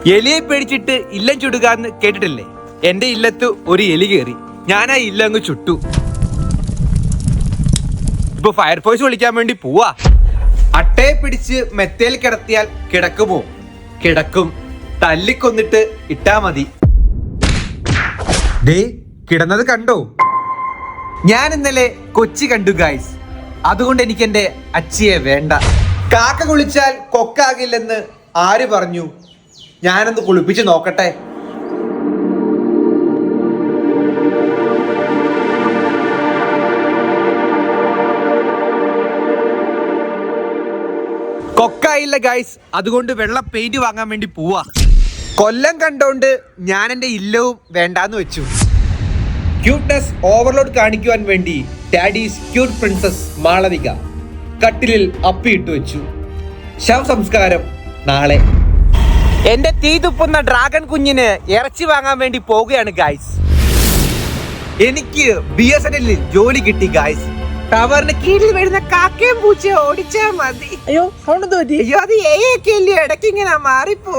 എലിയെ പേടിച്ചിട്ട് ഇല്ലം ചുടുകാന്ന് കേട്ടിട്ടില്ലേ? എന്റെ ഇല്ലത്ത് ഒരു എലി കയറി, ഞാൻ ആ ഇല്ല അങ്ങ് ചുട്ടു. ഇപ്പൊ ഫയർഫോഴ്സ് വിളിക്കാൻ വേണ്ടി പോവാ. അട്ടയെ പിടിച്ച് മെത്തേൽ കിടത്തിയാൽ കിടക്കുമോ? കിടക്കും. തല്ലിക്കൊന്നിട്ട് ഇട്ടാ മതി. ദേ കിടന്നത് കണ്ടോ? ഞാൻ ഇന്നലെ കൊച്ചി കണ്ടു ഗൈസ്. അതുകൊണ്ട് എനിക്ക് എന്റെ അച്ചിയെ വേണ്ട. കാക്ക കുളിച്ചാൽ കൊക്കാകില്ലെന്ന് ആര് പറഞ്ഞു? ഞാനൊന്ന് കുളിപ്പിച്ച് നോക്കട്ടെ. കൊക്കായില്ല ഗൈസ്, അതുകൊണ്ട് വെള്ള പെയിന്റ് വാങ്ങാൻ വേണ്ടി പോവാ. കൊല്ലം കണ്ടോണ്ട് ഞാൻ എന്റെ ഇല്ലവും വേണ്ടാന്ന് വെച്ചു. ക്യൂട്ട്നെസ് ഓവർലോഡ് കാണിക്കുവാൻ വേണ്ടി ഡാഡീസ് ക്യൂട്ട് പ്രിൻസസ് മാളവിക കട്ടിലിൽ അപ്പിയിട്ട് വെച്ചു. ശവസംസ്കാരം നാളെ. എന്റെ തീ തുപ്പുന്ന ഡ്രാഗൺ കുഞ്ഞിന് ഇറച്ചി വാങ്ങാൻ വേണ്ടി പോവുകയാണ് ഗൈസ്. എനിക്ക് BSNL ജോലി കിട്ടി ഗൈസ്. ടവറിന് കീഴിൽ വരുന്ന കാക്കയും പൂച്ചയും ഓടിച്ചാ മതി. അയ്യോ സൗണ്ട് തോറ്റി. അയ്യോ അത് ഇടയ്ക്ക് ഇങ്ങനെ മാറിപ്പോ.